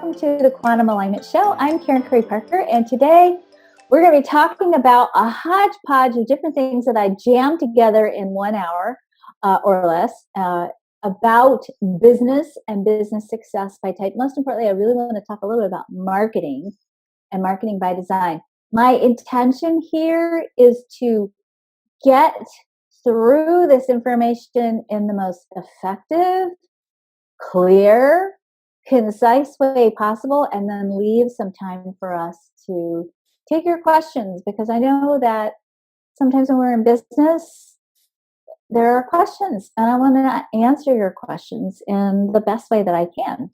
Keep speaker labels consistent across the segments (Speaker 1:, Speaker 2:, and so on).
Speaker 1: welcome to the Quantum Alignment Show. I'm Karen Curry Parker, and today we're going to be talking about a hodgepodge of different things that I jammed together in 1 hour or less about business and business success by type. Most importantly, I really want to talk a little bit about marketing and marketing by design. My intention here is to get through this information in the most effective, clear, concise way possible, and then leave some time for us to take your questions, because I know that sometimes when we're in business, there are questions, and I want to answer your questions in the best way that I can.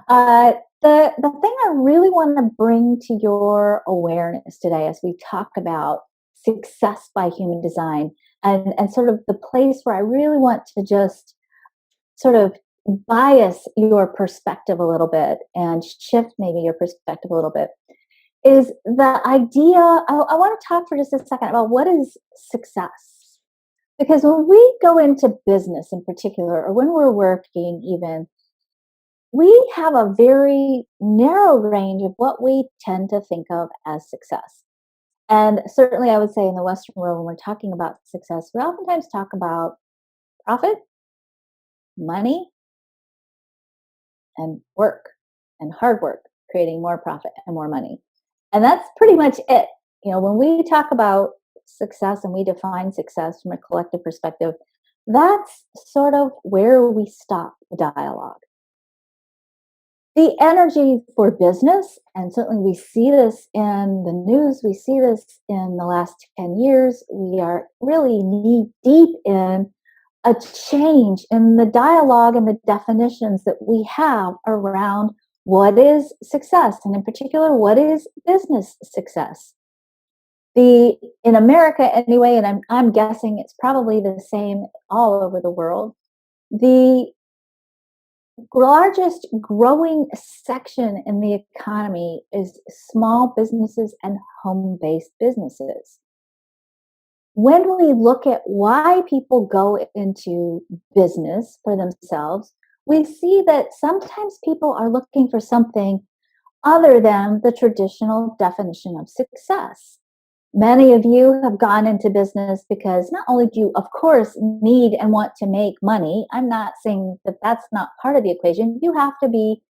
Speaker 1: The thing I really want to bring to your awareness today as we talk about success by human design and sort of the place where I really want to just sort of bias your perspective a little bit and shift maybe your perspective a little bit is the idea. I want to talk for just a second about what is success. Because when we go into business in particular, or when we're working even, we have a very narrow range of what we tend to think of as success. And certainly I would say in the Western world, when we're talking about success, we oftentimes talk about profit, money, and work and hard work, creating more profit and more money. And that's pretty much it. You know, when we talk about success and we define success from a collective perspective, that's sort of where we stop the dialogue. The energy for business, and certainly we see this in the news, we see this in the last 10 years, we are really knee deep in a change in the dialogue and the definitions that we have around what is success, and in particular, what is business success. In America anyway, and I'm guessing it's probably the same all over the world, the largest growing section in the economy is small businesses and home-based businesses. When we look at why people go into business for themselves, we see that sometimes people are looking for something other than the traditional definition of success. Many of you have gone into business because not only do you, of course, need and want to make money. I'm not saying that that's not part of the equation. You have to be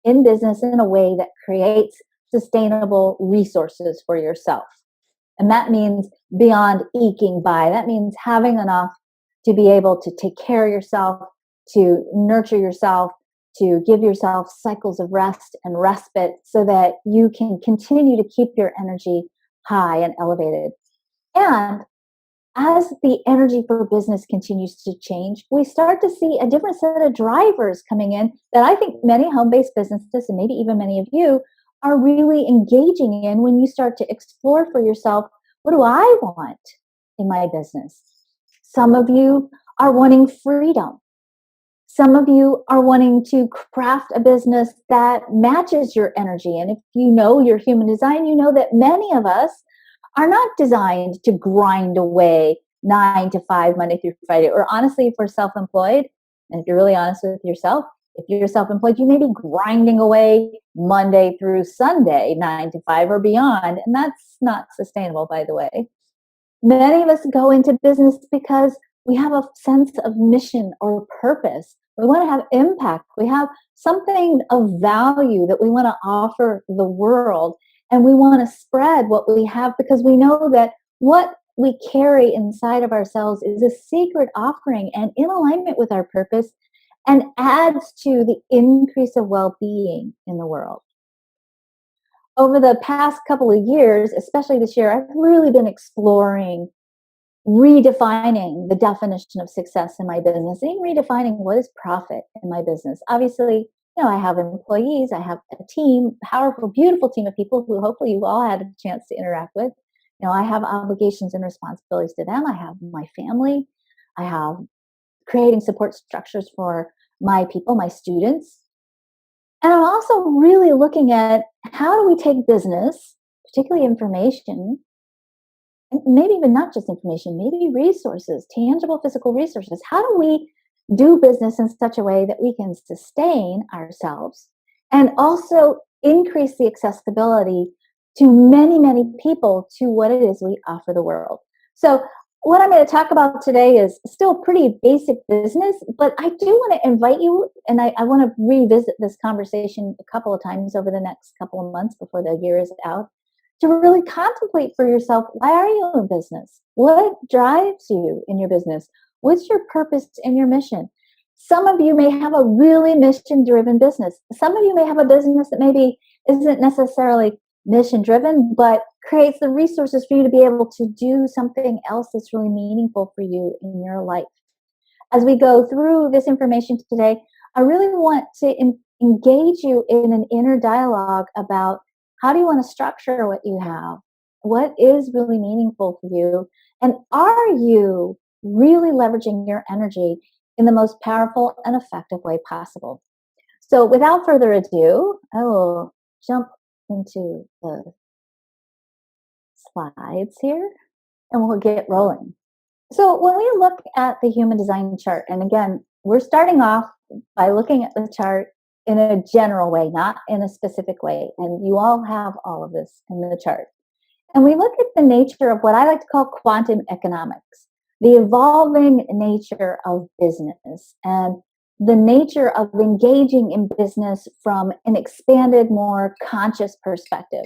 Speaker 1: in business in a way that creates sustainable resources for yourself. And that means beyond eking by. That means having enough to be able to take care of yourself, to nurture yourself, to give yourself cycles of rest and respite so that you can continue to keep your energy high and elevated. And as the energy for business continues to change, we start to see a different set of drivers coming in that I think many home-based businesses, and maybe even many of you, are really engaging in when you start to explore for yourself, what do I want in my business? Some of you are wanting freedom. Some of you are wanting to craft a business that matches your energy. And if you know your human design, you know that many of us are not designed to grind away 9 to 5, Monday through Friday. Or honestly, if we're self-employed, and if you're really honest with yourself, if you're self-employed, you may be grinding away Monday through Sunday, 9 to 5 or beyond. And that's not sustainable, by the way. Many of us go into business because we have a sense of mission or purpose. We want to have impact. We have something of value that we want to offer the world. And we want to spread what we have because we know that what we carry inside of ourselves is a secret offering and in alignment with our purpose, and adds to the increase of well-being in the world. Over the past couple of years, especially this year, I've really been exploring redefining the definition of success in my business and redefining what is profit in my business. Obviously, you know, I have employees, I have a team, powerful, beautiful team of people who hopefully you all had a chance to interact with. You know, I have obligations and responsibilities to them. I have my family. I have creating support structures for my people, my students. And I'm also really looking at how do we take business, particularly information, and maybe even not just information, maybe resources, tangible physical resources. How do we do business in such a way that we can sustain ourselves and also increase the accessibility to many, many people to what it is we offer the world. So, what I'm going to talk about today is still pretty basic business, but I do want to invite you, and I want to revisit this conversation a couple of times over the next couple of months before the year is out, to really contemplate for yourself, why are you in business? What drives you in your business? What's your purpose and your mission? Some of you may have a really mission driven business. Some of you may have a business that maybe isn't necessarily mission driven, but creates the resources for you to be able to do something else that's really meaningful for you in your life. As we go through this information today, I really want to engage you in an inner dialogue about, how do you want to structure what you have? What is really meaningful for you? And are you really leveraging your energy in the most powerful and effective way possible? So without further ado, I will jump into the slides here and we'll get rolling. So when we look at the human design chart, and again, we're starting off by looking at the chart in a general way, not in a specific way. And you all have all of this in the chart. And we look at the nature of what I like to call quantum economics, the evolving nature of business and the nature of engaging in business from an expanded, more conscious perspective.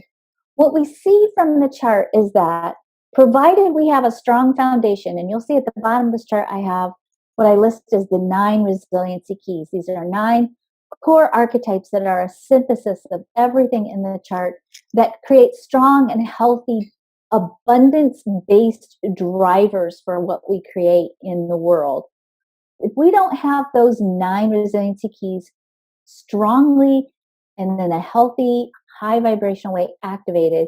Speaker 1: What we see from the chart is that, provided we have a strong foundation, and you'll see at the bottom of this chart, I have what I list as the 9 resiliency keys. These are 9 core archetypes that are a synthesis of everything in the chart that create strong and healthy, abundance-based drivers for what we create in the world. If we don't have those 9 resiliency keys strongly and in a healthy, high vibrational way activated,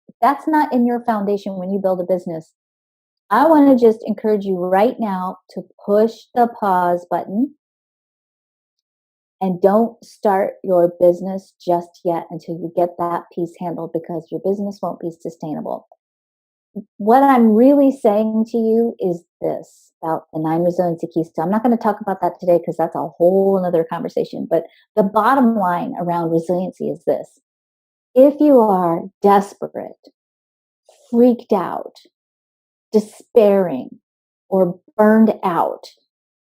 Speaker 1: if that's not in your foundation when you build a business, I want to just encourage you right now to push the pause button and don't start your business just yet until you get that piece handled, because your business won't be sustainable. What I'm really saying to you is this about the 9 resiliency keys. So I'm not going to talk about that today because that's a whole other conversation. But the bottom line around resiliency is this: if you are desperate, freaked out, despairing, or burned out,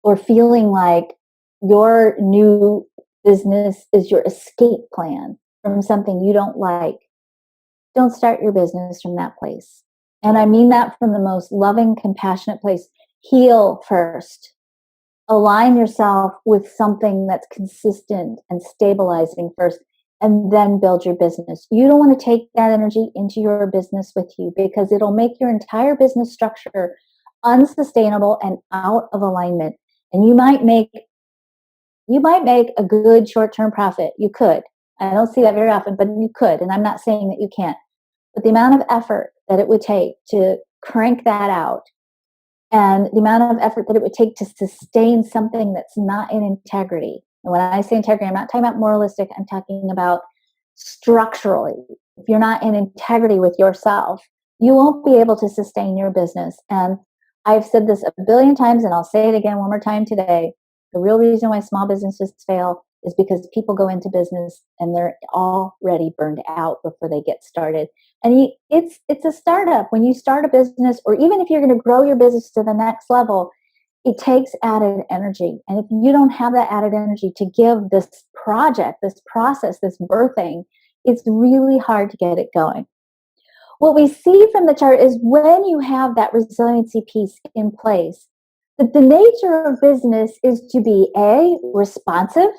Speaker 1: or feeling like your new business is your escape plan from something you don't like, don't start your business from that place. And I mean that from the most loving, compassionate place. Heal first. Align yourself with something that's consistent and stabilizing first, and then build your business. You don't want to take that energy into your business with you, because it'll make your entire business structure unsustainable and out of alignment. And you might make a good short-term profit. You could. I don't see that very often, but you could. And I'm not saying that you can't. But the amount of effort that it would take to crank that out, and the amount of effort that it would take to sustain something that's not in integrity. And when I say integrity, I'm not talking about moralistic, I'm talking about structurally. If you're not in integrity with yourself, you won't be able to sustain your business. And I've said this a billion times, and I'll say it again one more time today. The real reason why small businesses fail is because people go into business and they're already burned out before they get started. And it's a startup. When you start a business, or even if you're going to grow your business to the next level, it takes added energy. And if you don't have that added energy to give this project, this process, this birthing, it's really hard to get it going. What we see from the chart is, when you have that resiliency piece in place, that the nature of business is to be responsive.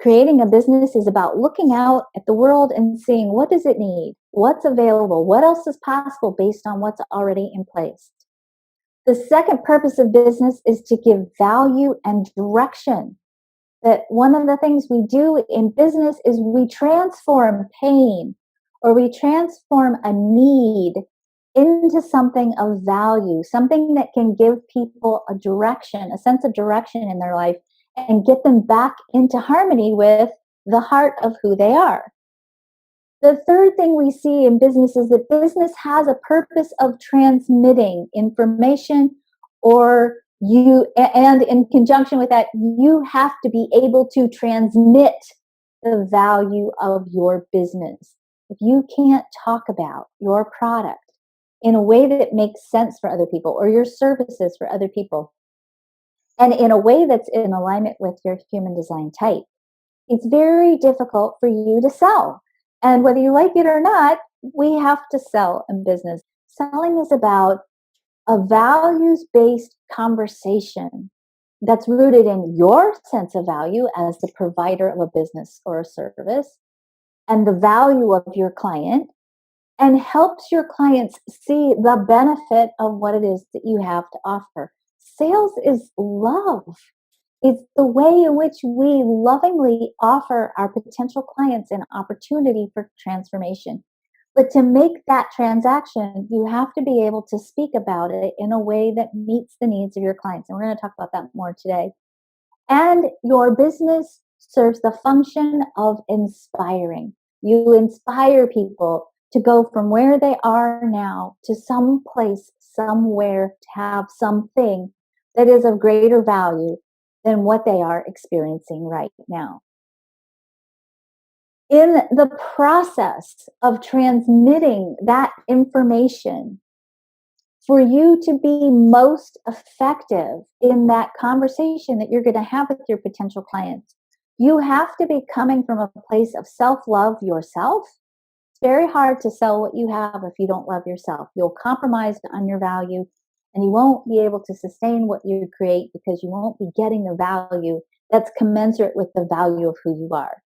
Speaker 1: Creating a business is about looking out at the world and seeing, what does it need? What's available? What else is possible based on what's already in place? The second purpose of business is to give value and direction. That one of the things we do in business is we transform pain, or we transform a need into something of value, something that can give people a direction, a sense of direction in their life, and get them back into harmony with the heart of who they are. The third thing we see in business is that business has a purpose of transmitting information or And in conjunction with that, you have to be able to transmit the value of your business. If you can't talk about your product in a way that makes sense for other people, or your services for other people, and in a way that's in alignment with your human design type, it's very difficult for you to sell. And whether you like it or not, we have to sell in business. Selling is about a values based conversation that's rooted in your sense of value as the provider of a business or a service and the value of your client, and helps your clients see the benefit of what it is that you have to offer. Sales is love. It's the way in which we lovingly offer our potential clients an opportunity for transformation. But to make that transaction, you have to be able to speak about it in a way that meets the needs of your clients. And we're going to talk about that more today. And your business serves the function of inspiring. You inspire people to go from where they are now to some place, somewhere, to have something that is of greater value than what they are experiencing right now. In the process of transmitting that information, for you to be most effective in that conversation that you're going to have with your potential clients, you have to be coming from a place of self-love yourself. It's very hard to sell what you have if you don't love yourself. You'll compromise on your value, and you won't be able to sustain what you create because you won't be getting the value that's commensurate with the value of who you are.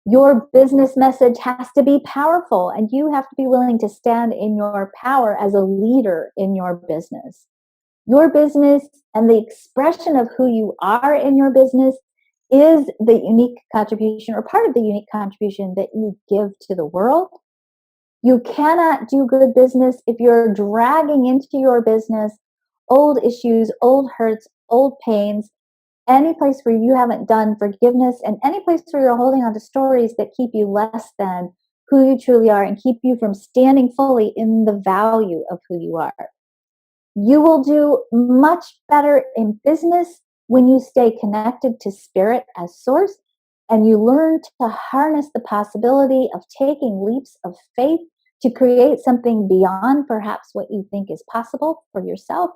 Speaker 1: Your business message has to be powerful, and you have to be willing to stand in your power as a leader in your business. Your business and the expression of who you are in your business is the unique contribution, or part of the unique contribution, that you give to the world. You cannot do good business if you're dragging into your business old issues, old hurts, old pains, any place where you haven't done forgiveness, and any place where you're holding on to stories that keep you less than who you truly are and keep you from standing fully in the value of who you are. You will do much better in business when you stay connected to spirit as source, and you learn to harness the possibility of taking leaps of faith to create something beyond perhaps what you think is possible for yourself.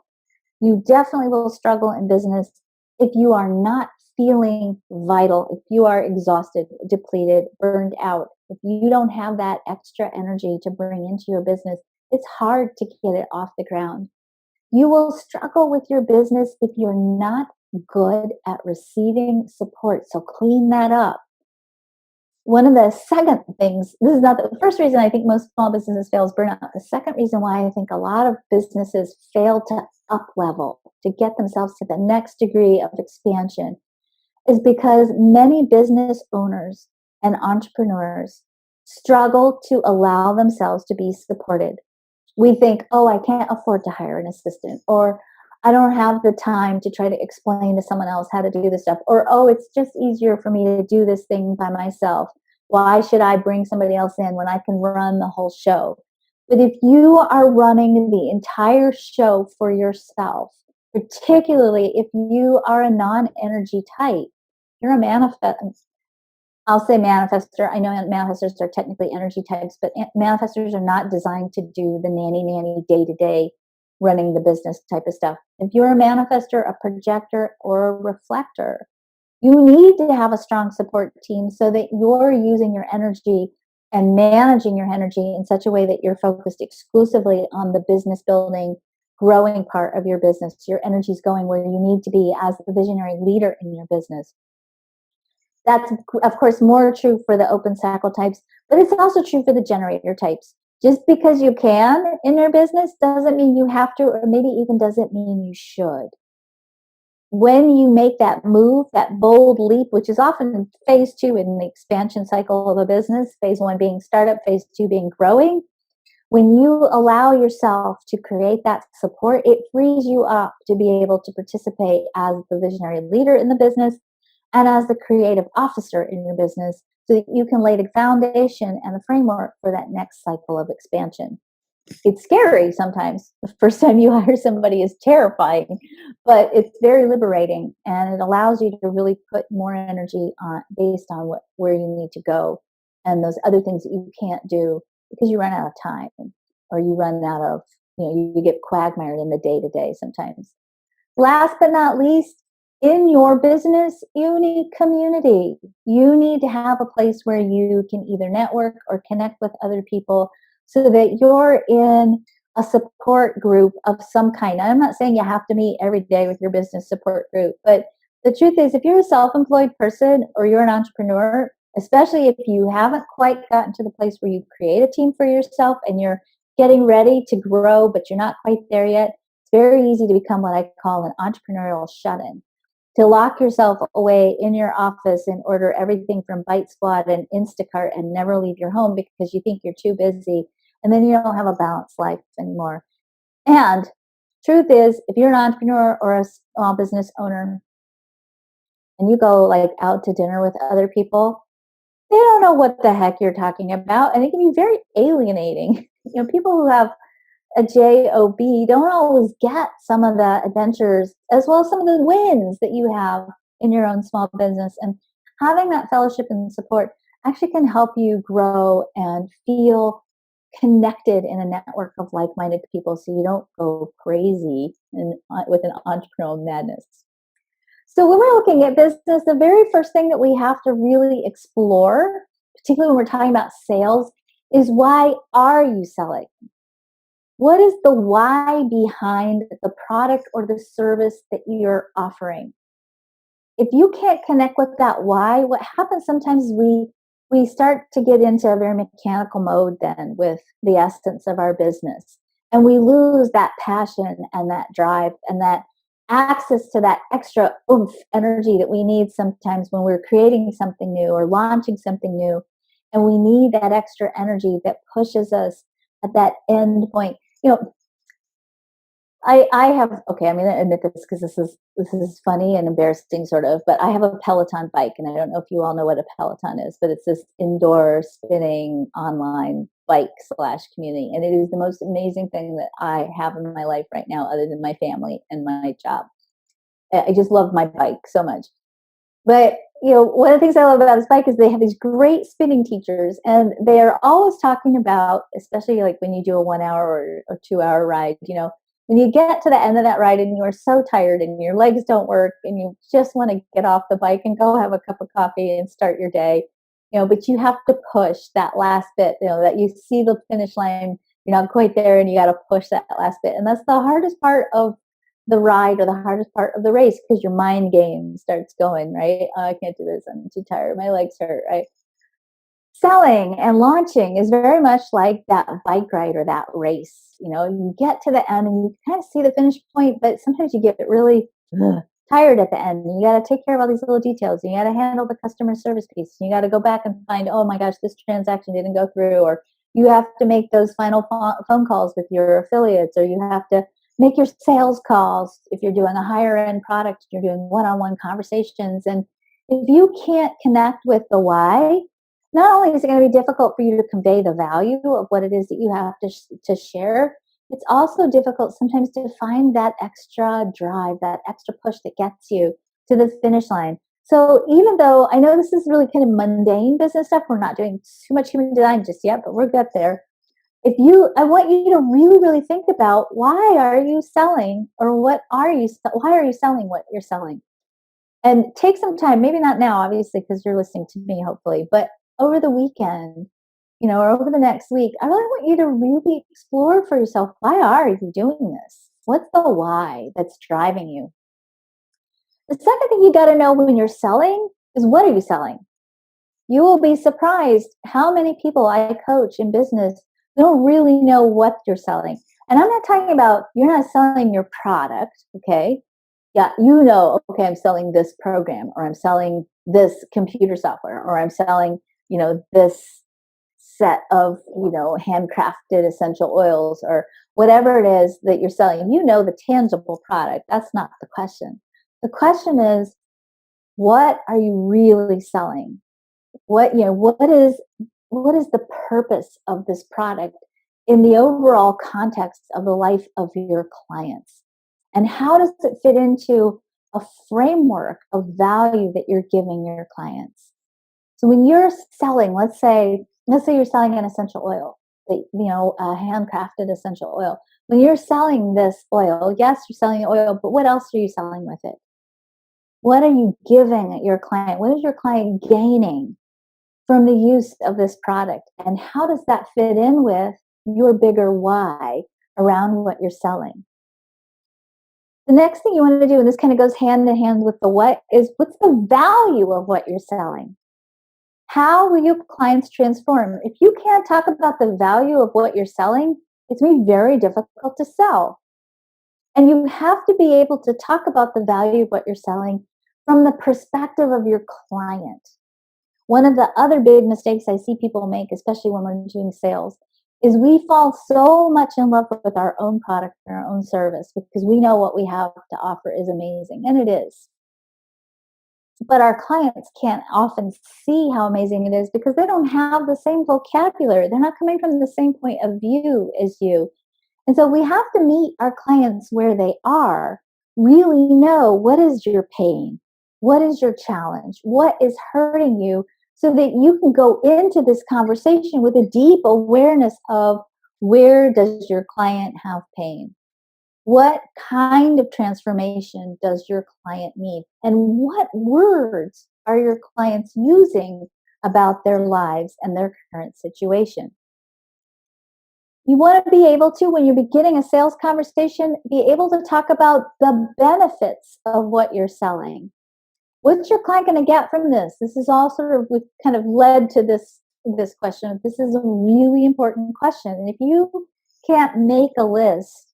Speaker 1: You definitely will struggle in business if you are not feeling vital, if you are exhausted, depleted, burned out, if you don't have that extra energy to bring into your business. It's hard to get it off the ground. You will struggle with your business if you're not good at receiving support. So clean that up. One of the second things, this is not the first reason I think most small businesses fail is burnout. The second reason why I think a lot of businesses fail to up level, to get themselves to the next degree of expansion, is because many business owners and entrepreneurs struggle to allow themselves to be supported. We think, oh, I can't afford to hire an assistant, or I don't have the time to try to explain to someone else how to do this stuff, or oh, it's just easier for me to do this thing by myself. Why should I bring somebody else in when I can run the whole show? But if you are running the entire show for yourself, particularly if you are a non-energy type, you're a I'll say manifester. I know manifestors are technically energy types, but manifestors are not designed to do the nanny day-to-day running the business type of stuff. If you're a manifester, a projector, or a reflector, you need to have a strong support team so that you're using your energy and managing your energy in such a way that you're focused exclusively on the business building, growing part of your business. Your energy is going where you need to be as the visionary leader in your business. That's, of course, more true for the open cycle types, but it's also true for the generator types. Just because you can in your business doesn't mean you have to, or maybe even doesn't mean you should. When you make that move, that bold leap, which is often phase 2 in the expansion cycle of a business, phase 1 being startup, phase 2 being growing, when you allow yourself to create that support, it frees you up to be able to participate as the visionary leader in the business and as the creative officer in your business, so that you can lay the foundation and the framework for that next cycle of expansion. It's scary sometimes. The first time you hire somebody is terrifying, but it's very liberating, and it allows you to really put more energy on based on where you need to go and those other things that you can't do because you run out of time or you run out of, you get quagmired in the day to day sometimes. Last but not least, in your business, you need community. You need to have a place where you can either network or connect with other people so that you're in a support group of some kind. Now, I'm not saying you have to meet every day with your business support group, but the truth is, if you're a self employed person or you're an entrepreneur, especially if you haven't quite gotten to the place where you create a team for yourself and you're getting ready to grow, but you're not quite there yet, very easy to become what I call an entrepreneurial shut-in. To lock yourself away in your office and order everything from Bite Squad and Instacart and never leave your home because you think you're too busy, and then you don't have a balanced life anymore. And truth is, if you're an entrepreneur or a small business owner and you go like out to dinner with other people, they don't know what the heck you're talking about, and it can be very alienating. People who have a job don't always get some of the adventures as well as some of the wins that you have in your own small business. And having that fellowship and support actually can help you grow and feel connected in a network of like-minded people so you don't go crazy with an entrepreneurial madness. So when we're looking at business, the very first thing that we have to really explore, particularly when we're talking about sales, is why are you selling? What is the why behind the product or the service that you're offering? If you can't connect with that why, what happens sometimes is we start to get into a very mechanical mode then with the essence of our business. And we lose that passion and that drive and that access to that extra oomph energy that we need sometimes when we're creating something new or launching something new. And we need that extra energy that pushes us at that end point. I have, okay, I'm going to admit this because this is funny and embarrassing sort of, but I have a Peloton bike, and I don't know if you all know what a Peloton is, but it's this indoor spinning online bike slash community, and it is the most amazing thing that I have in my life right now, other than my family and my job. I just love my bike so much. But one of the things I love about this bike is they have these great spinning teachers, and they are always talking about, especially like when you do a 1 hour or 2 hour ride, when you get to the end of that ride and you are so tired and your legs don't work and you just want to get off the bike and go have a cup of coffee and start your day, but you have to push that last bit, that you see the finish line, you're not quite there and you got to push that last bit. And that's the hardest part of the ride or the hardest part of the race because your mind game starts going, right? Oh, I can't do this. I'm too tired. My legs hurt, right? Selling and launching is very much like that bike ride or that race. You get to the end and you kind of see the finish point, but sometimes you get really tired at the end. And you got to take care of all these little details. And you got to handle the customer service piece. And you got to go back and find, oh my gosh, this transaction didn't go through. Or you have to make those final phone calls with your affiliates, or you have to make your sales calls if you're doing a higher end product, you're doing one-on-one conversations. And if you can't connect with the why, not only is it going to be difficult for you to convey the value of what it is that you have to share, it's also difficult sometimes to find that extra drive, that extra push that gets you to the finish line. So even though I know this is really kind of mundane business stuff, we're not doing too much human design just yet, but we'll get there. I want you to really, really think about why are you selling, or why are you selling what you're selling? And take some time, maybe not now, obviously, because you're listening to me, hopefully, but over the weekend, or over the next week, I really want you to really explore for yourself, why are you doing this? What's the why that's driving you? The second thing you got to know when you're selling is, what are you selling? You will be surprised how many people I coach in business don't really know what you're selling. And I'm not talking about, you're not selling your product, okay? Yeah, okay, I'm selling this program, or I'm selling this computer software, or I'm selling, this set of, handcrafted essential oils, or whatever it is that you're selling. The tangible product. That's not the question. The question is, what are you really selling? What is the purpose of this product? in the overall context of the life of your clients? And how does it fit into a framework of value that you're giving your clients? So when you're selling, let's say you're selling an essential oil, a handcrafted essential oil. When you're selling this oil, yes, you're selling the oil, but what else are you selling with it? What are you giving your client? What is your client gaining from the use of this product? And how does that fit in with your bigger why around what you're selling? The next thing you want to do, and this kind of goes hand in hand with the what, is what's the value of what you're selling? How will your clients transform? If you can't talk about the value of what you're selling, it's going to be very difficult to sell. And you have to be able to talk about the value of what you're selling from the perspective of your client. One of the other big mistakes I see people make, especially when we're doing sales, is we fall so much in love with our own product and our own service because we know what we have to offer is amazing, and it is. But our clients can't often see how amazing it is because they don't have the same vocabulary. They're not coming from the same point of view as you. And so we have to meet our clients where they are, really know what is your pain, what is your challenge, what is hurting you, so that you can go into this conversation with a deep awareness of where does your client have pain? What kind of transformation does your client need? And what words are your clients using about their lives and their current situation? You want to be able to, when you're beginning a sales conversation, be able to talk about the benefits of what you're selling. What's your client going to get from this? This is all sort of what kind of led to this question. This is a really important question. And if you can't make a list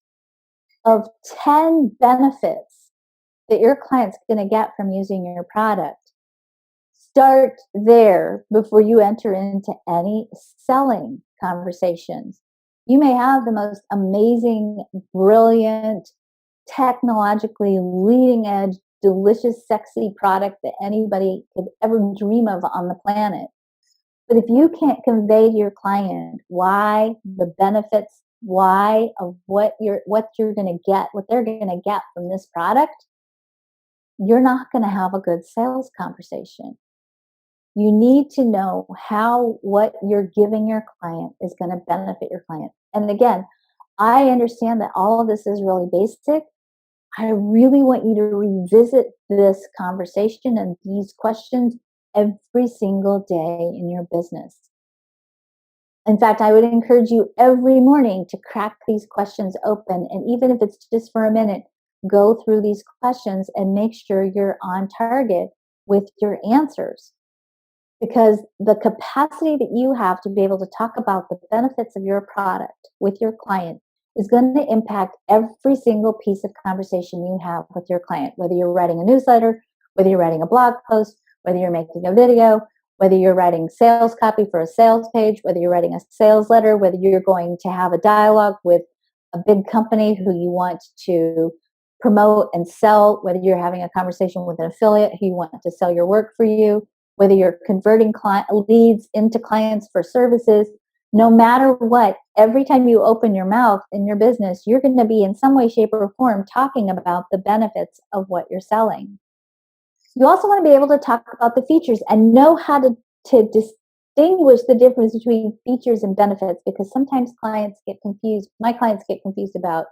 Speaker 1: of 10 benefits that your client's going to get from using your product, start there before you enter into any selling conversations. You may have the most amazing, brilliant, technologically leading edge, delicious, sexy product that anybody could ever dream of on the planet. But if you can't convey to your client why, the benefits, why of what you're going to get, what they're going to get from this product, you're not going to have a good sales conversation. You need to know how what you're giving your client is going to benefit your client. And again, I understand that all of this is really basic. I really want you to revisit this conversation and these questions every single day in your business. In fact, I would encourage you every morning to crack these questions open. And even if it's just for a minute, go through these questions and make sure you're on target with your answers. Because the capacity that you have to be able to talk about the benefits of your product with your client is going to impact every single piece of conversation you have with your client, whether you're writing a newsletter, whether you're writing a blog post, whether you're making a video, whether you're writing sales copy for a sales page, whether you're writing a sales letter, whether you're going to have a dialogue with a big company who you want to promote and sell, whether you're having a conversation with an affiliate who you want to sell your work for you, whether you're converting leads into clients for services, no matter what, every time you open your mouth in your business, you're going to be in some way, shape, or form talking about the benefits of what you're selling. You also want to be able to talk about the features and know how to distinguish the difference between features and benefits, because sometimes clients get confused. My clients get confused about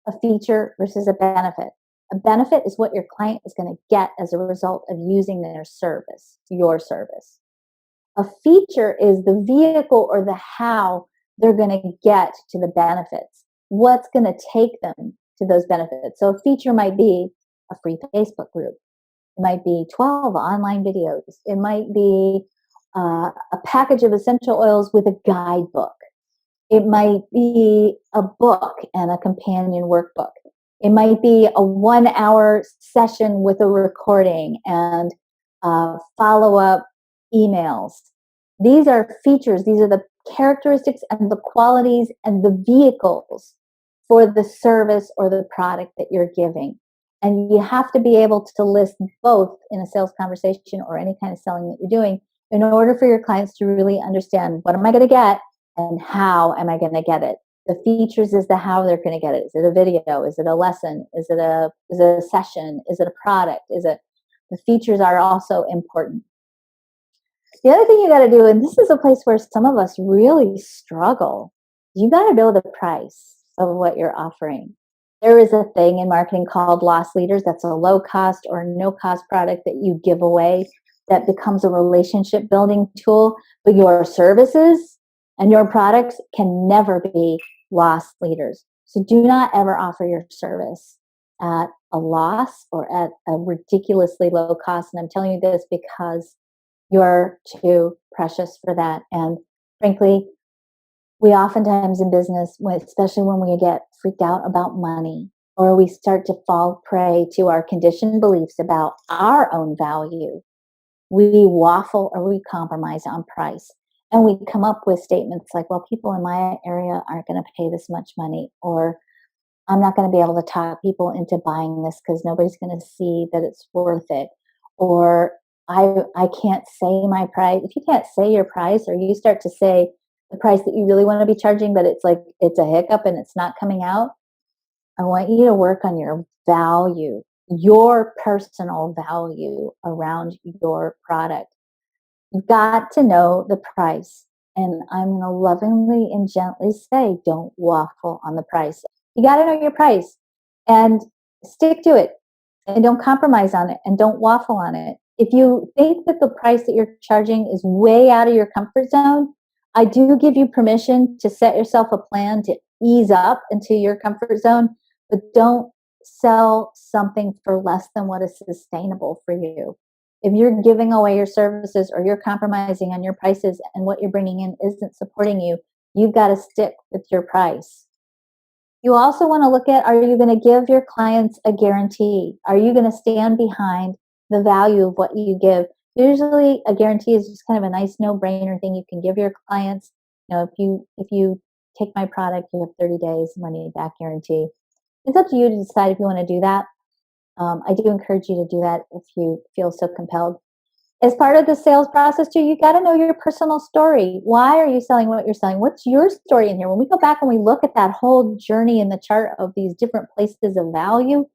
Speaker 1: a feature versus a benefit. A benefit is what your client is going to get as a result of using their service, your service. A feature is the vehicle or the how they're going to get to the benefits. What's going to take them to those benefits? So a feature might be a free Facebook group. It might be 12 online videos. It might be a package of essential oils with a guidebook. It might be a book and a companion workbook. It might be a 1-hour session with a recording and follow-up emails. These are features. These are the characteristics and the qualities and the vehicles for the service or the product that you're giving. And you have to be able to list both in a sales conversation or any kind of selling that you're doing in order for your clients to really understand, what am I going to get and how am I going to get it? The features is the how they're going to get it. Is it a video? Is it a lesson? Is it a session? Is it a product? Is it the features are also important. The other thing you got to do, and this is a place where some of us really struggle, you got to know the price of what you're offering. There is a thing in marketing called loss leaders. That's a low cost or no cost product that you give away that becomes a relationship building tool. But your services and your products can never be loss leaders. So do not ever offer your service at a loss or at a ridiculously low cost. And I'm telling you this because you're too precious for that. And frankly, we oftentimes in business, especially when we get freaked out about money, or we start to fall prey to our conditioned beliefs about our own value, we waffle or we compromise on price. And we come up with statements like, well, people in my area aren't going to pay this much money, or I'm not going to be able to talk people into buying this because nobody's going to see that it's worth it. Or I can't say my price. If you can't say your price, or you start to say the price that you really want to be charging, but it's like it's a hiccup and it's not coming out, I want you to work on your value, your personal value around your product. You've got to know the price. And I'm going to lovingly and gently say, don't waffle on the price. You got to know your price and stick to it and don't compromise on it and don't waffle on it. If you think that the price that you're charging is way out of your comfort zone, I do give you permission to set yourself a plan to ease up into your comfort zone, but don't sell something for less than what is sustainable for you. If you're giving away your services or you're compromising on your prices and what you're bringing in isn't supporting you, you've got to stick with your price. You also want to look at, are you going to give your clients a guarantee? Are you going to stand behind the value of what you give? Usually a guarantee is just kind of a nice no-brainer thing you can give your clients. You know, if you take my product, you have 30 days money back guarantee. It's up to you to decide if you want to do that. I do encourage you to do that if you feel so compelled. As part of the sales process too, you got to know your personal story. Why are you selling what you're selling? What's your story in here? When we go back and we look at that whole journey in the chart of these different places of value,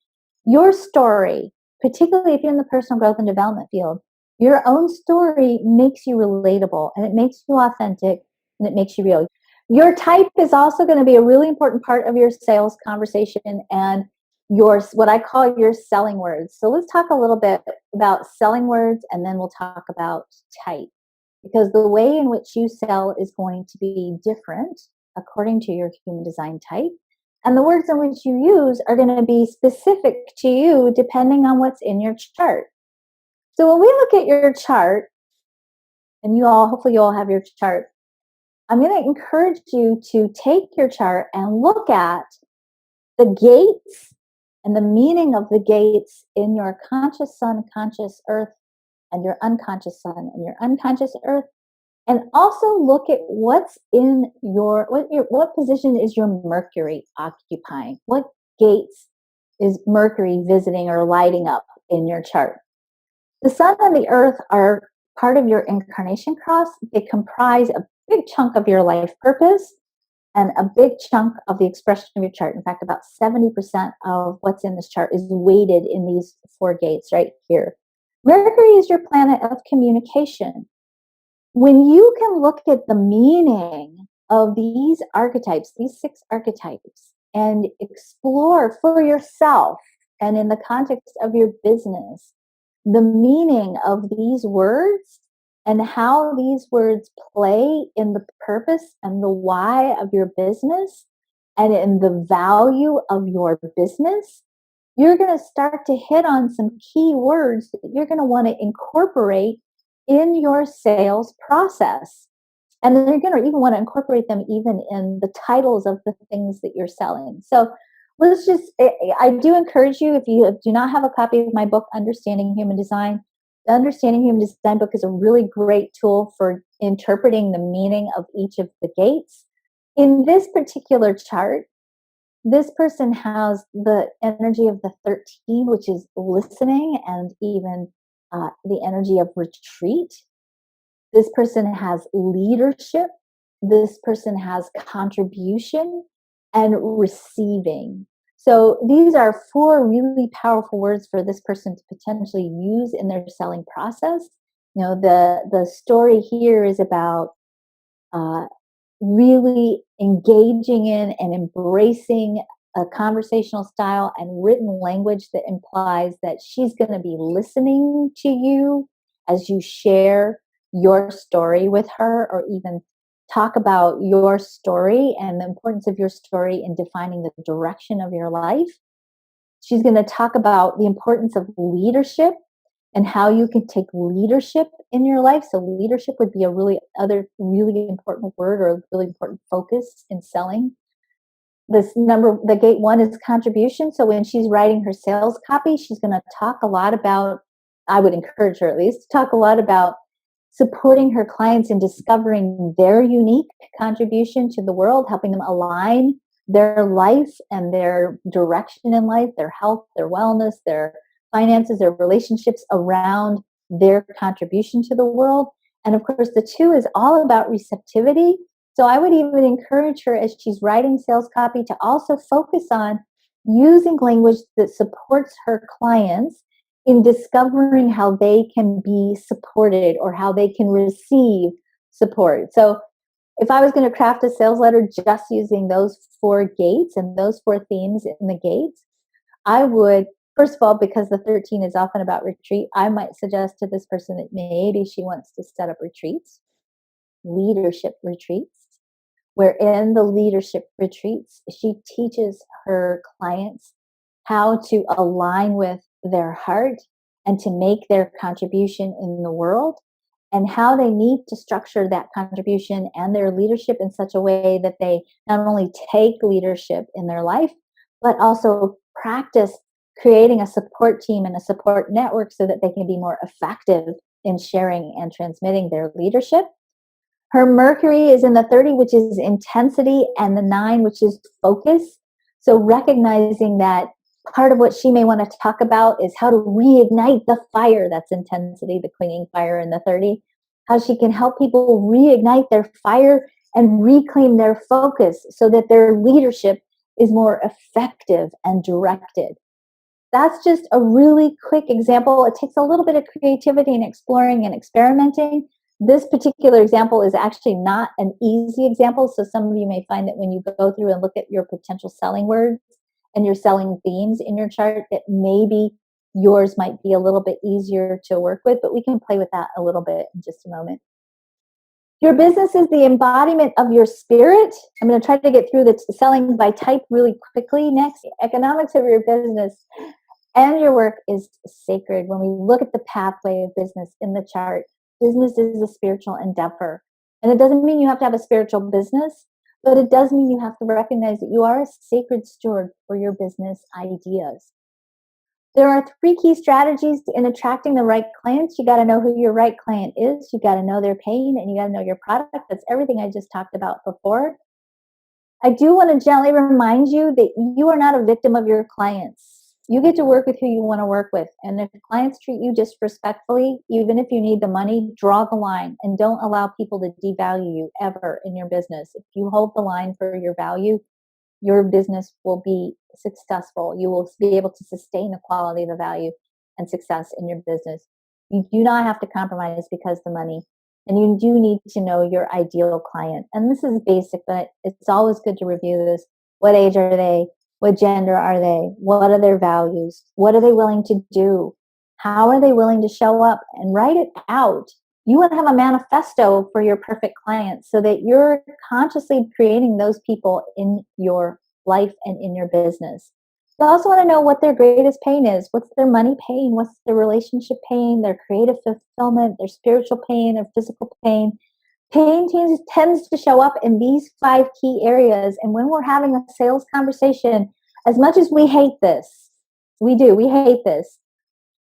Speaker 1: your story, particularly if you're in the personal growth and development field, your own story makes you relatable and it makes you authentic and it makes you real. Your type is also going to be a really important part of your sales conversation and what I call your selling words. So let's talk a little bit about selling words and then we'll talk about type. Because the way in which you sell is going to be different according to your human design type. And the words in which you use are going to be specific to you depending on what's in your chart. So when we look at your chart, and hopefully you all have your chart, I'm going to encourage you to take your chart and look at the gates and the meaning of the gates in your conscious sun, conscious earth, and your unconscious sun and your unconscious earth. And also look at what's in what position is your Mercury occupying? What gates is Mercury visiting or lighting up in your chart? The sun and the earth are part of your incarnation cross. They comprise a big chunk of your life purpose and a big chunk of the expression of your chart. In fact, about 70% of what's in this chart is weighted in these 4 gates right here. Mercury is your planet of communication. When you can look at the meaning of these archetypes, these 6 archetypes, and explore for yourself and in the context of your business, the meaning of these words and how these words play in the purpose and the why of your business and in the value of your business, you're going to start to hit on some key words that you're going to want to incorporate in your sales process. And then you're going to even want to incorporate them even in the titles of the things that you're selling. So I do encourage you, if you do not have a copy of my book, Understanding Human Design, the Understanding Human Design book is a really great tool for interpreting the meaning of each of the gates. In this particular chart, this person has the energy of the 13, which is listening and even the energy of retreat. This person has leadership. this person has contribution and receiving. So these are four really powerful words for this person to potentially use in their selling process. The story here is about uh, really engaging in and embracing a conversational style and written language that implies that she's going to be listening to you as you share your story with her, or even talk about your story and the importance of your story in defining the direction of your life. She's going to talk about the importance of leadership and how you can take leadership in your life. So leadership would be a really important word, or a really important focus in selling. The gate one is contribution. So when she's writing her sales copy, she's going to talk a lot about, I would encourage her at least to talk a lot about supporting her clients in discovering their unique contribution to the world, helping them align their life and their direction in life, their health, their wellness, their finances, their relationships around their contribution to the world. And of course, the two is all about receptivity. So I would even encourage her, as she's writing sales copy, to also focus on using language that supports her clients in discovering how they can be supported or how they can receive support. So if I was going to craft a sales letter just using those four gates and those four themes in the gates, I would, first of all, because the 13 is often about retreat, I might suggest to this person that maybe she wants to set up retreats, leadership retreats, where in the leadership retreats, she teaches her clients how to align with their heart and to make their contribution in the world, and how they need to structure that contribution and their leadership in such a way that they not only take leadership in their life, but also practice creating a support team and a support network so that they can be more effective in sharing and transmitting their leadership. Her Mercury is in the 30, which is intensity, and the 9, which is focus. So recognizing that part of what she may want to talk about is how to reignite the fire. That's intensity, the clinging fire in the 30. How she can help people reignite their fire and reclaim their focus so that their leadership is more effective and directed. That's just a really quick example. It takes a little bit of creativity and exploring and experimenting. This particular example is actually not an easy example. So some of you may find that when you go through and look at your potential selling words and your selling themes in your chart, that maybe yours might be a little bit easier to work with, but we can play with that a little bit in just a moment. Your business is the embodiment of your spirit. I'm going to try to get through the selling by type really quickly next. Economics of your business and your work is sacred. When we look at the pathway of business in the chart, business is a spiritual endeavor. And it doesn't mean you have to have a spiritual business, but it does mean you have to recognize that you are a sacred steward for your business ideas. There are 3 key strategies in attracting the right clients. You got to know who your right client is. You got to know their pain, and you got to know your product. That's everything I just talked about before. I do want to gently remind you that you are not a victim of your clients. You get to work with who you want to work with. And if clients treat you disrespectfully, even if you need the money, draw the line and don't allow people to devalue you ever in your business. If you hold the line for your value, your business will be successful. You will be able to sustain the quality of the value and success in your business. You do not have to compromise because of the money. And you do need to know your ideal client. And this is basic, but it's always good to review this. What age are they? What gender are they? What are their values? What are they willing to do? How are they willing to show up? And write it out. You want to have a manifesto for your perfect clients so that you're consciously creating those people in your life and in your business. You also want to know what their greatest pain is. What's their money pain? What's their relationship pain? Their creative fulfillment, their spiritual pain, or physical pain. Pain tends to show up in these 5 key areas. And when we're having a sales conversation, as much as we hate this, we hate this,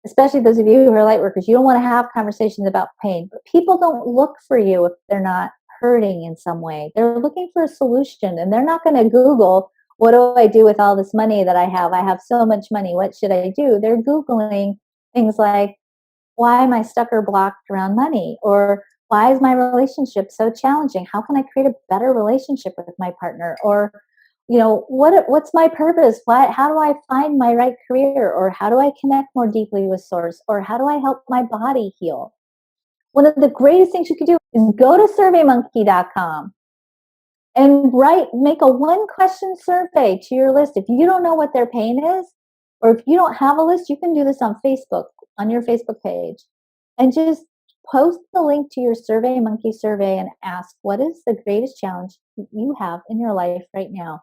Speaker 1: especially those of you who are light workers, you don't want to have conversations about pain. But people don't look for you if they're not hurting in some way. They're looking for a solution, and they're not going to Google, what do I do with all this money that I have? I have so much money. What should I do? They're Googling things like, why am I stuck or blocked around money? Or why is my relationship so challenging? How can I create a better relationship with my partner? Or, what's my purpose? How do I find my right career? Or how do I connect more deeply with source? Or how do I help my body heal? One of the greatest things you could do is go to surveymonkey.com and make a one question survey to your list. If you don't know what their pain is, or if you don't have a list, you can do this on Facebook, on your Facebook page, and just post the link to your Survey Monkey survey and ask, what is the greatest challenge you have in your life right now?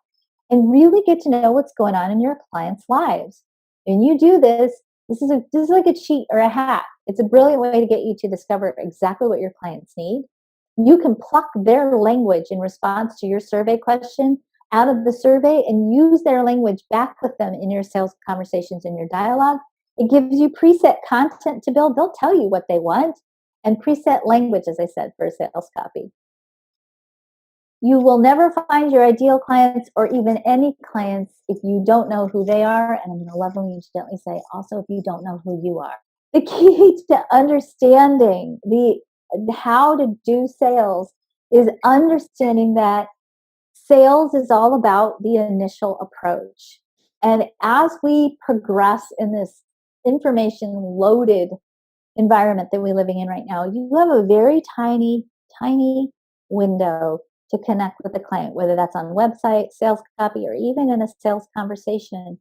Speaker 1: And really get to know what's going on in your clients' lives. When you do this, this is like a cheat or a hack. It's a brilliant way to get you to discover exactly what your clients need. You can pluck their language in response to your survey question out of the survey and use their language back with them in your sales conversations, in your dialogue. It gives you preset content to build. They'll tell you what they want, and preset language, as I said, for sales copy. You will never find your ideal clients, or even any clients, if you don't know who they are. And I'm going to lovingly and gently say, also, if you don't know who you are. The key to understanding how to do sales is understanding that sales is all about the initial approach. And as we progress in this information loaded environment that we're living in right now, you have a very tiny, tiny window to connect with the client, whether that's on website, sales copy, or even in a sales conversation.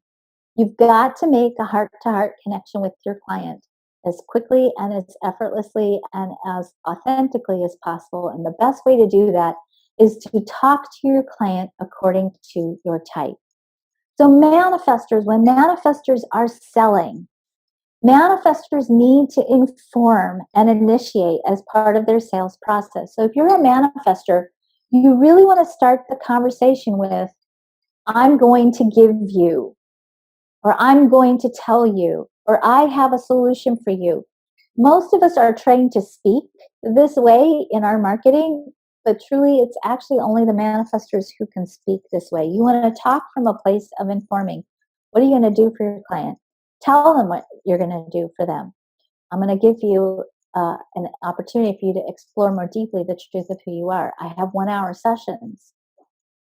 Speaker 1: You've got to make a heart-to-heart connection with your client as quickly and as effortlessly and as authentically as possible. And the best way to do that is to talk to your client according to your type. So manifestors, when manifestors are selling, manifestors need to inform and initiate as part of their sales process. So if you're a manifestor, you really want to start the conversation with, I'm going to give you, or I'm going to tell you, or I have a solution for you. Most of us are trained to speak this way in our marketing, but truly it's actually only the manifestors who can speak this way. You want to talk from a place of informing. What are you going to do for your client? Tell them what you're going to do for them. I'm going to give you an opportunity for you to explore more deeply the truth of who you are. I have 1-hour sessions.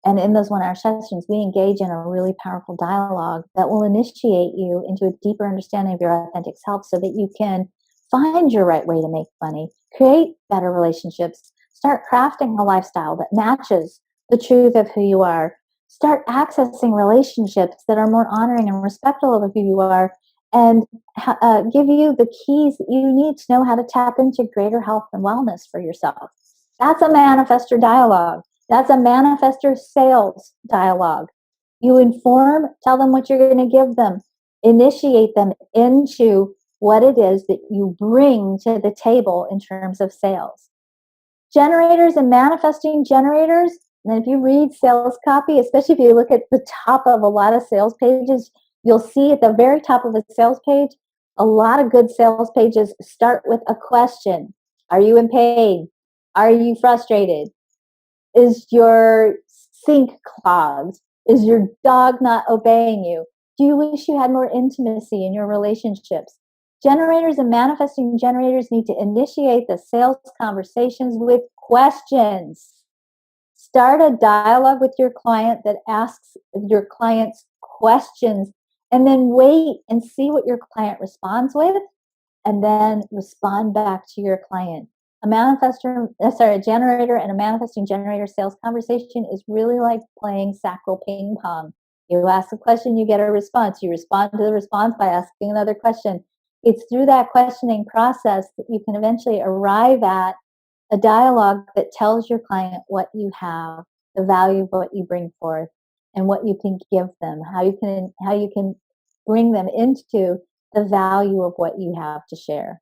Speaker 1: And in those 1-hour sessions, we engage in a really powerful dialogue that will initiate you into a deeper understanding of your authentic self so that you can find your right way to make money, create better relationships, start crafting a lifestyle that matches the truth of who you are, start accessing relationships that are more honoring and respectful of who you are, and give you the keys that you need to know how to tap into greater health and wellness for yourself. That's a manifestor dialogue. That's a manifestor sales dialogue. You inform, tell them what you're going to give them, initiate them into what it is that you bring to the table in terms of sales. Generators and manifesting generators, and if you read sales copy, especially if you look at the top of a lot of sales pages, you'll see at the very top of a sales page, a lot of good sales pages start with a question. Are you in pain? Are you frustrated? Is your sink clogged? Is your dog not obeying you? Do you wish you had more intimacy in your relationships? Generators and manifesting generators need to initiate the sales conversations with questions. Start a dialogue with your client that asks your clients questions, and then wait and see what your client responds with, and then respond back to your client. A generator and a manifesting generator sales conversation is really like playing sacral ping pong. You ask a question, you get a response. You respond to the response by asking another question. It's through that questioning process that you can eventually arrive at a dialogue that tells your client what you have, the value of what you bring forth, and what you can give them, how you can bring them into the value of what you have to share.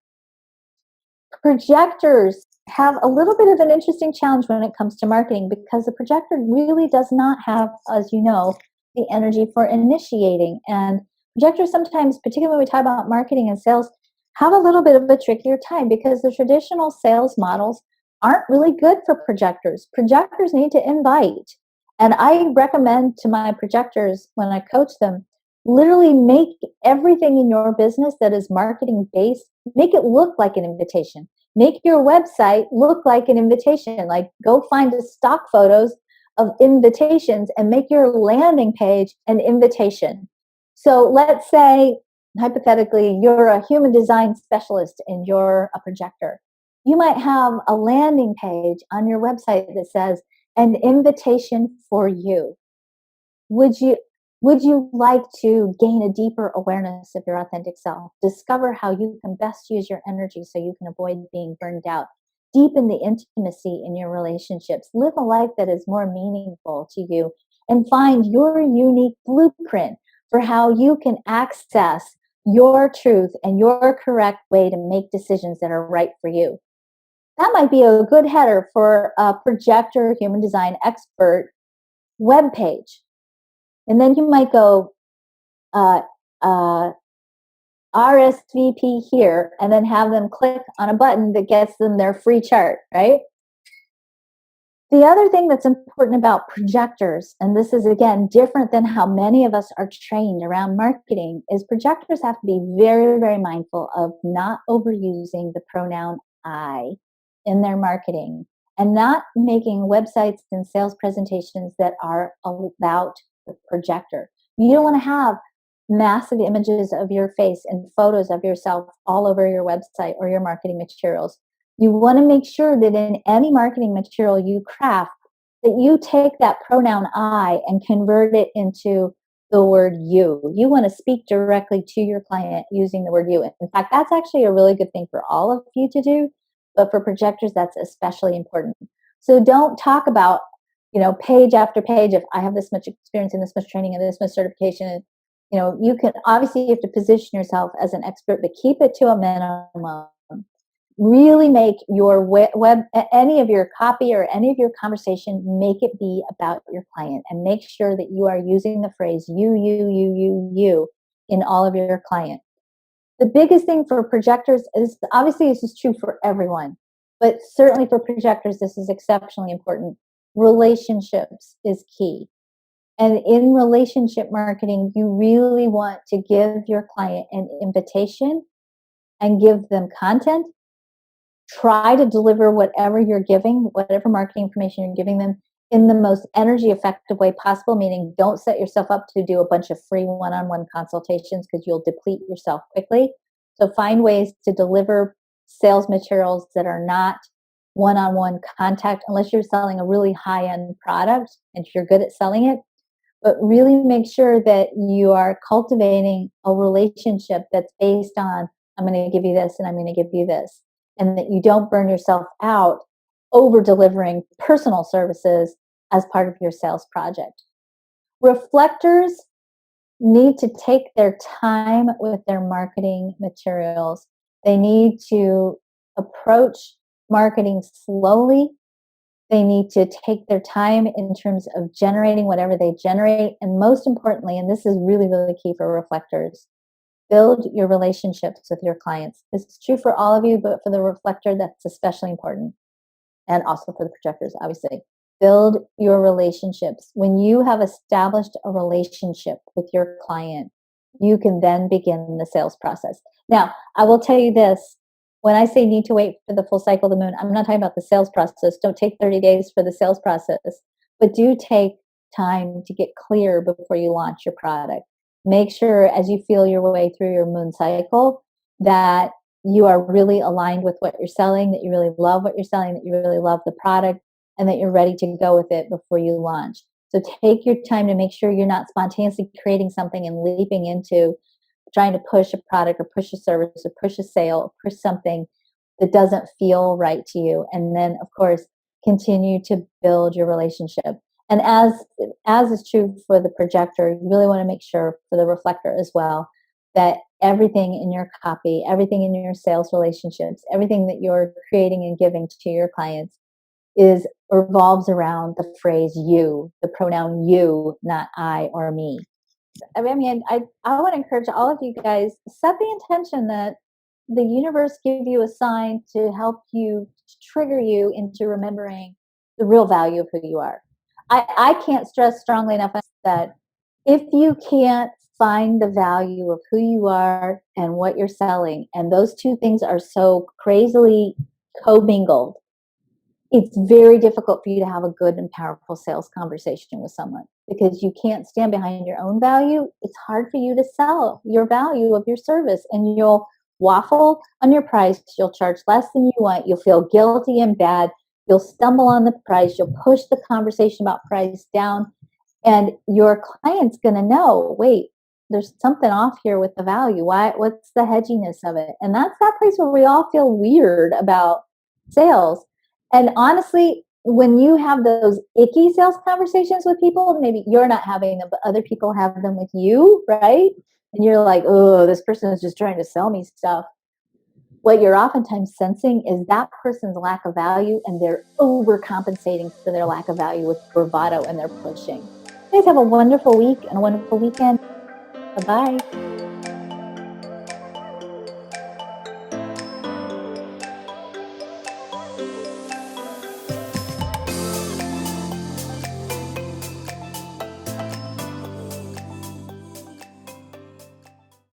Speaker 1: Projectors have a little bit of an interesting challenge when it comes to marketing, because the projector really does not have, as you know, the energy for initiating. And projectors sometimes, particularly when we talk about marketing and sales, have a little bit of a trickier time because the traditional sales models aren't really good for projectors. Projectors need to invite. And I recommend to my projectors when I coach them, literally make everything in your business that is marketing based, make it look like an invitation. make your website look like an invitation. Like, go find the stock photos of invitations and make your landing page an invitation. So let's say, hypothetically, you're a human design specialist and you're a projector. You might have a landing page on your website that says, an invitation for you. Would you like to gain a deeper awareness of your authentic self? Discover how you can best use your energy so you can avoid being burned out. Deepen the intimacy in your relationships. Live a life that is more meaningful to you and find your unique blueprint for how you can access your truth and your correct way to make decisions that are right for you. That might be a good header for a projector human design expert web page. And then you might go, uh, uh, RSVP here, and then have them click on a button that gets them their free chart, right? The other thing that's important about projectors, and this is again different than how many of us are trained around marketing, is projectors have to be very, very mindful of not overusing the pronoun I in their marketing and not making websites and sales presentations that are about the projector. You don't want to have massive images of your face and photos of yourself all over your website or your marketing materials. You want to make sure that in any marketing material you craft, that you take that pronoun I and convert it into the word you. You want to speak directly to your client using the word you. In fact, that's actually a really good thing for all of you to do, but for projectors, that's especially important. So don't talk about, page after page of, I have this much experience and this much training and this much certification. You can obviously, you have to position yourself as an expert, but keep it to a minimum. Really make your web, any of your copy or any of your conversation, make it be about your client, and make sure that you are using the phrase you in all of your client. The biggest thing for projectors is, obviously this is true for everyone, but certainly for projectors, this is exceptionally important. Relationships is key. And in relationship marketing, you really want to give your client an invitation and give them content. Try to deliver whatever you're giving, whatever marketing information you're giving them, in the most energy effective way possible, meaning don't set yourself up to do a bunch of free one-on-one consultations because you'll deplete yourself quickly. So find ways to deliver sales materials that are not one-on-one contact, unless you're selling a really high-end product and you're good at selling it. But really make sure that you are cultivating a relationship that's based on, I'm going to give you this and I'm going to give you this, and that you don't burn yourself out over delivering personal services as part of your sales project. Reflectors need to take their time with their marketing materials. They need to approach marketing slowly. They need to take their time in terms of generating whatever they generate. And most importantly, and this is really, really key for reflectors, build your relationships with your clients. This is true for all of you, but for the reflector, that's especially important. And also for the projectors, obviously. Build your relationships. When you have established a relationship with your client, you can then begin the sales process. Now, I will tell you this. When I say need to wait for the full cycle of the moon, I'm not talking about the sales process. Don't take 30 days for the sales process, but do take time to get clear before you launch your product. Make sure as you feel your way through your moon cycle that you are really aligned with what you're selling, that you really love what you're selling, that you really love the product, and that you're ready to go with it before you launch. So take your time to make sure you're not spontaneously creating something and leaping into trying to push a product or push a service or push a sale or push something that doesn't feel right to you. And then, of course, continue to build your relationship. And as is true for the projector, you really want to make sure for the reflector as well that everything in your copy, everything in your sales relationships, everything that you're creating and giving to your clients revolves around the phrase you, the pronoun you, not I or me. I mean, I want to encourage all of you guys, set the intention that the universe give you a sign to help you, to trigger you into remembering the real value of who you are. I can't stress strongly enough that if you can't find the value of who you are and what you're selling, and those two things are so crazily commingled, it's very difficult for you to have a good and powerful sales conversation with someone because you can't stand behind your own value. It's hard for you to sell your value of your service, and you'll waffle on your price. You'll charge less than you want. You'll feel guilty and bad. You'll stumble on the price. You'll push the conversation about price down, and your client's going to know, wait, there's something off here with the value. Why? What's the hedginess of it? And that's that place where we all feel weird about sales. And honestly, when you have those icky sales conversations with people, maybe you're not having them, but other people have them with you, right? And you're like, oh, this person is just trying to sell me stuff. What you're oftentimes sensing is that person's lack of value, and they're overcompensating for their lack of value with bravado, and they're pushing. You guys have a wonderful week and a wonderful weekend. Bye-bye.